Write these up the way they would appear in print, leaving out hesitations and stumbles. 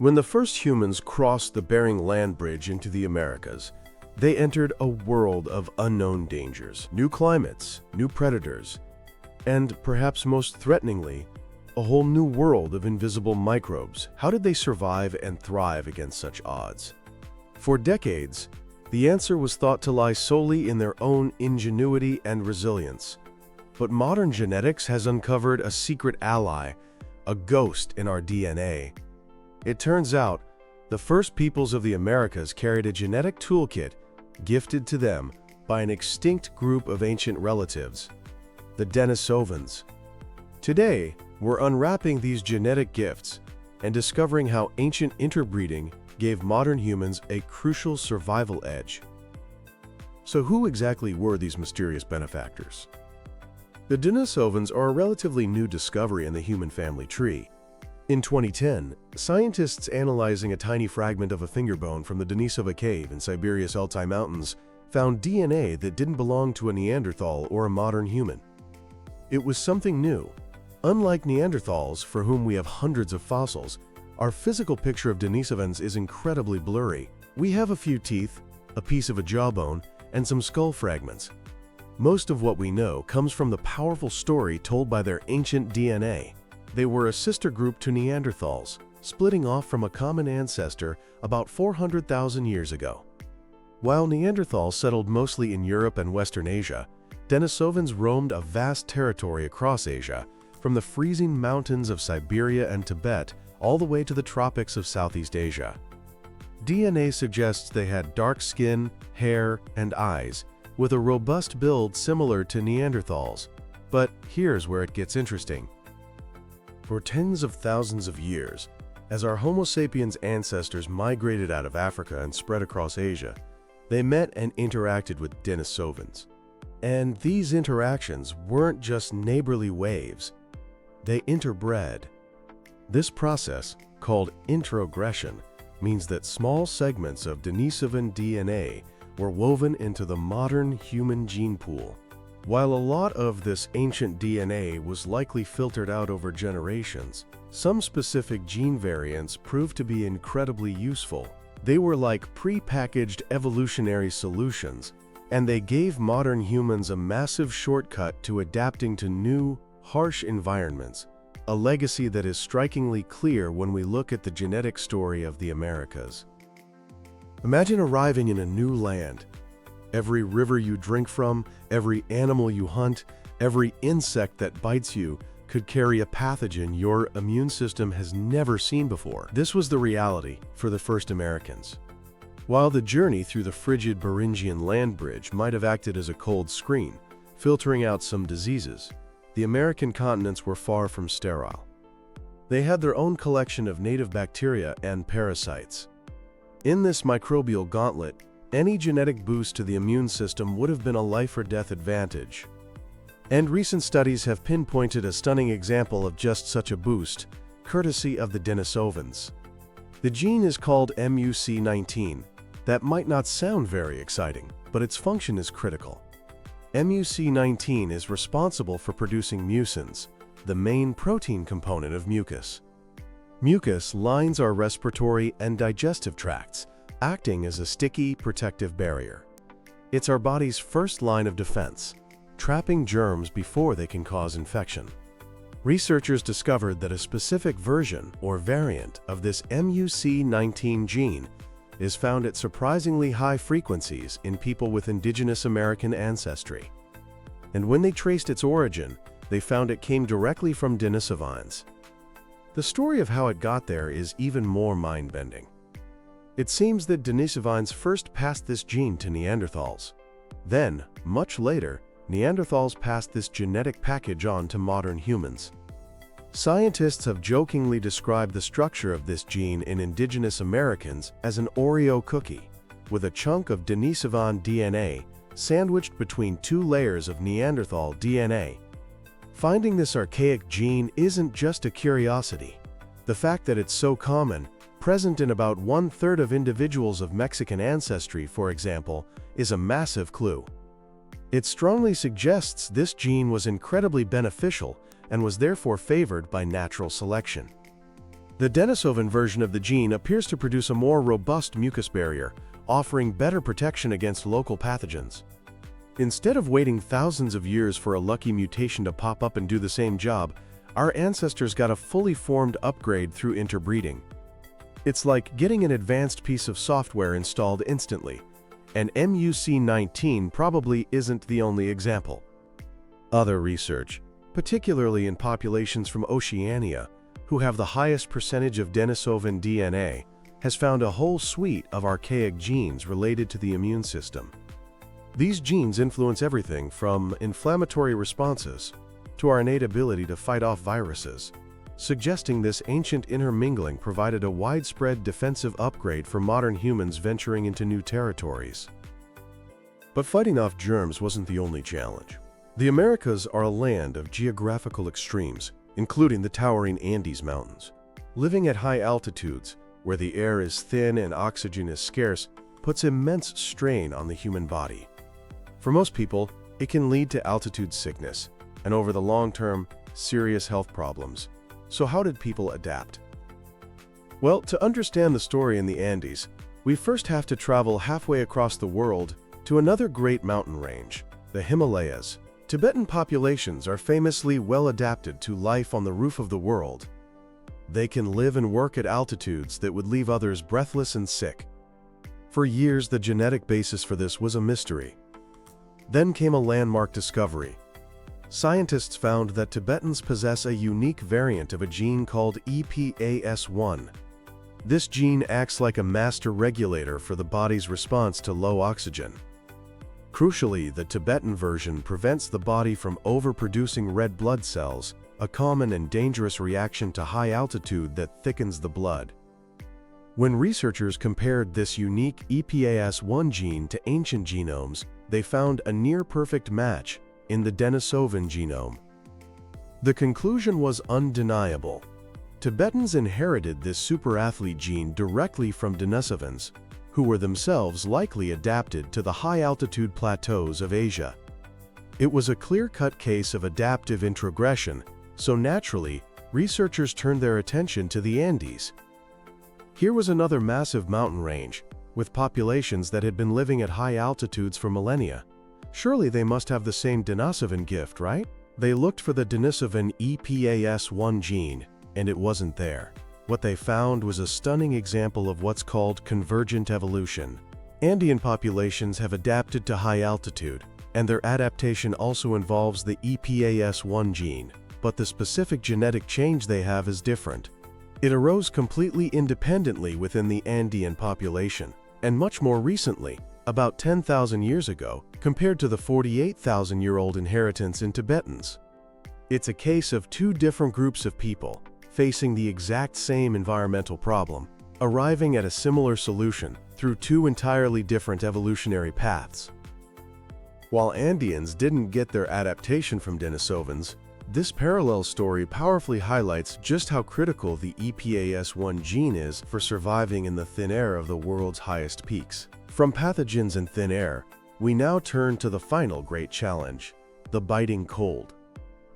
When the first humans crossed the Bering Land Bridge into the Americas, they entered a world of unknown dangers, new climates, new predators, and perhaps most threateningly, a whole new world of invisible microbes. How did they survive and thrive against such odds? For decades, the answer was thought to lie solely in their own ingenuity and resilience. But modern genetics has uncovered a secret ally, a ghost in our DNA. It turns out, the first peoples of the Americas carried a genetic toolkit gifted to them by an extinct group of ancient relatives, the Denisovans. Today, we're unwrapping these genetic gifts and discovering how ancient interbreeding gave modern humans a crucial survival edge. So who exactly were these mysterious benefactors? The Denisovans are a relatively new discovery in the human family tree. In 2010, scientists analyzing a tiny fragment of a finger bone from the Denisova cave in Siberia's Altai Mountains found DNA that didn't belong to a Neanderthal or a modern human. It was something new. Unlike Neanderthals, for whom we have hundreds of fossils, our physical picture of Denisovans is incredibly blurry. We have a few teeth, a piece of a jawbone, and some skull fragments. Most of what we know comes from the powerful story told by their ancient DNA. They were a sister group to Neanderthals, splitting off from a common ancestor about 400,000 years ago. While Neanderthals settled mostly in Europe and Western Asia, Denisovans roamed a vast territory across Asia, from the freezing mountains of Siberia and Tibet all the way to the tropics of Southeast Asia. DNA suggests they had dark skin, hair, and eyes, with a robust build similar to Neanderthals. But here's where it gets interesting. For tens of thousands of years, as our Homo sapiens ancestors migrated out of Africa and spread across Asia, they met and interacted with Denisovans. And these interactions weren't just neighborly waves, they interbred. This process, called introgression, means that small segments of Denisovan DNA were woven into the modern human gene pool. While a lot of this ancient DNA was likely filtered out over generations, some specific gene variants proved to be incredibly useful. They were like pre-packaged evolutionary solutions, and they gave modern humans a massive shortcut to adapting to new, harsh environments, a legacy that is strikingly clear when we look at the genetic story of the Americas. Imagine arriving in a new land. Every river you drink from, every animal you hunt, every insect that bites you could carry a pathogen your immune system has never seen before. This was the reality for the first Americans. While the journey through the frigid Beringian land bridge might have acted as a cold screen, filtering out some diseases, the American continents were far from sterile. They had their own collection of native bacteria and parasites. In this microbial gauntlet, any genetic boost to the immune system would have been a life-or-death advantage. And recent studies have pinpointed a stunning example of just such a boost, courtesy of the Denisovans. The gene is called MUC19. That might not sound very exciting, but its function is critical. MUC19 is responsible for producing mucins, the main protein component of mucus. Mucus lines our respiratory and digestive tracts, acting as a sticky, protective barrier. It's our body's first line of defense, trapping germs before they can cause infection. Researchers discovered that a specific version or variant of this MUC19 gene is found at surprisingly high frequencies in people with indigenous American ancestry. And when they traced its origin, they found it came directly from Denisovans. The story of how it got there is even more mind-bending. It seems that Denisovans first passed this gene to Neanderthals. Then, much later, Neanderthals passed this genetic package on to modern humans. Scientists have jokingly described the structure of this gene in indigenous Americans as an Oreo cookie, with a chunk of Denisovan DNA sandwiched between two layers of Neanderthal DNA. Finding this archaic gene isn't just a curiosity. The fact that it's so common, present in about 1/3 of individuals of Mexican ancestry, for example, is a massive clue. It strongly suggests this gene was incredibly beneficial and was therefore favored by natural selection. The Denisovan version of the gene appears to produce a more robust mucus barrier, offering better protection against local pathogens. Instead of waiting thousands of years for a lucky mutation to pop up and do the same job, our ancestors got a fully formed upgrade through interbreeding. It's like getting an advanced piece of software installed instantly, and MUC19 probably isn't the only example. Other research, particularly in populations from Oceania, who have the highest percentage of Denisovan DNA, has found a whole suite of archaic genes related to the immune system. These genes influence everything from inflammatory responses to our innate ability to fight off viruses, suggesting this ancient intermingling provided a widespread defensive upgrade for modern humans venturing into new territories. But fighting off germs wasn't the only challenge. The Americas are a land of geographical extremes, including the towering Andes Mountains. Living at high altitudes, where the air is thin and oxygen is scarce, puts immense strain on the human body. For most people, it can lead to altitude sickness, and over the long term, serious health problems. So how did people adapt? Well, to understand the story in the Andes, we first have to travel halfway across the world to another great mountain range, the Himalayas. Tibetan populations are famously well adapted to life on the roof of the world. They can live and work at altitudes that would leave others breathless and sick. For years, the genetic basis for this was a mystery. Then came a landmark discovery. Scientists found that Tibetans possess a unique variant of a gene called EPAS1. This gene acts like a master regulator for the body's response to low oxygen. Crucially, the Tibetan version prevents the body from overproducing red blood cells, a common and dangerous reaction to high altitude that thickens the blood. When researchers compared this unique EPAS1 gene to ancient genomes, they found a near-perfect match in the Denisovan genome. The conclusion was undeniable. Tibetans inherited this superathlete gene directly from Denisovans, who were themselves likely adapted to the high-altitude plateaus of Asia. It was a clear-cut case of adaptive introgression, so naturally, researchers turned their attention to the Andes. Here was another massive mountain range, with populations that had been living at high altitudes for millennia. Surely they must have the same Denisovan gift, right? They looked for the Denisovan EPAS1 gene, and it wasn't there. What they found was a stunning example of what's called convergent evolution. Andean populations have adapted to high altitude, and their adaptation also involves the EPAS1 gene, but the specific genetic change they have is different. It arose completely independently within the Andean population, and much more recently, about 10,000 years ago, compared to the 48,000-year-old inheritance in Tibetans. It's a case of two different groups of people, facing the exact same environmental problem, arriving at a similar solution through two entirely different evolutionary paths. While Andeans didn't get their adaptation from Denisovans, this parallel story powerfully highlights just how critical the EPAS1 gene is for surviving in the thin air of the world's highest peaks. From pathogens and thin air, we now turn to the final great challenge, the biting cold.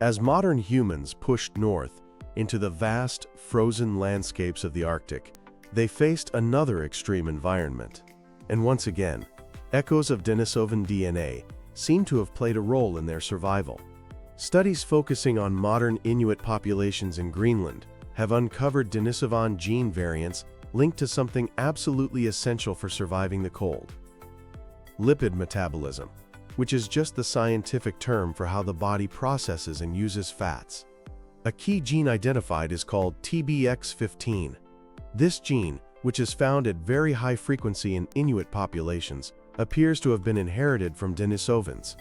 As modern humans pushed north, into the vast, frozen landscapes of the Arctic, they faced another extreme environment. And once again, echoes of Denisovan DNA seem to have played a role in their survival. Studies focusing on modern Inuit populations in Greenland have uncovered Denisovan gene variants linked to something absolutely essential for surviving the cold: lipid metabolism, which is just the scientific term for how the body processes and uses fats. A key gene identified is called TBX15. This gene, which is found at very high frequency in Inuit populations, appears to have been inherited from Denisovans.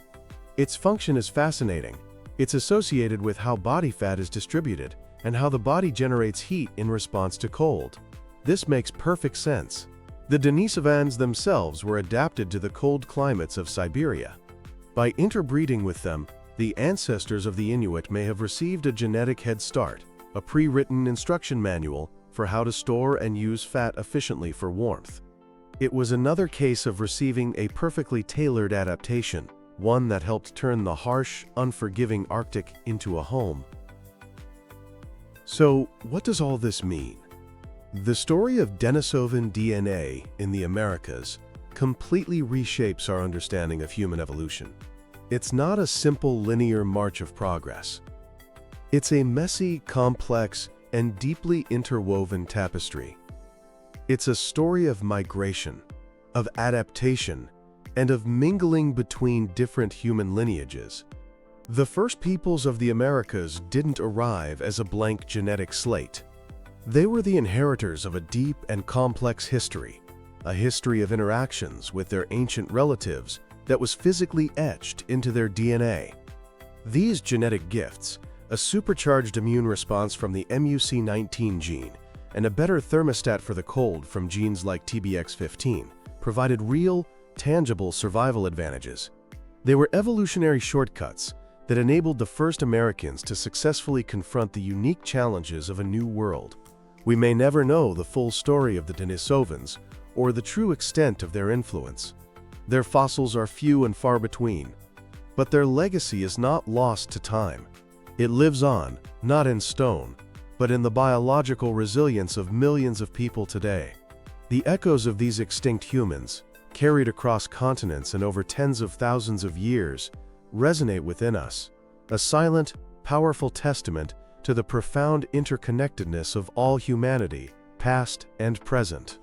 Its function is fascinating. It's associated with how body fat is distributed and how the body generates heat in response to cold. This makes perfect sense. The Denisovans themselves were adapted to the cold climates of Siberia. By interbreeding with them, the ancestors of the Inuit may have received a genetic head start, a pre-written instruction manual for how to store and use fat efficiently for warmth. It was another case of receiving a perfectly tailored adaptation, one that helped turn the harsh, unforgiving Arctic into a home. So, what does all this mean? The story of Denisovan DNA in the Americas completely reshapes our understanding of human evolution. It's not a simple linear march of progress. It's a messy, complex, and deeply interwoven tapestry. It's a story of migration, of adaptation, and of mingling between different human lineages. The first peoples of the Americas didn't arrive as a blank genetic slate. They were the inheritors of a deep and complex history, a history of interactions with their ancient relatives that was physically etched into their DNA. These genetic gifts, a supercharged immune response from the MUC19 gene, and a better thermostat for the cold from genes like TBX15, provided real, tangible survival advantages. They were evolutionary shortcuts that enabled the first Americans to successfully confront the unique challenges of a new world. We may never know the full story of the Denisovans or the true extent of their influence. Their fossils are few and far between, but their legacy is not lost to time. It lives on, not in stone, but in the biological resilience of millions of people today. The echoes of these extinct humans, carried across continents and over tens of thousands of years, resonate within us, a silent, powerful testament to the profound interconnectedness of all humanity, past and present.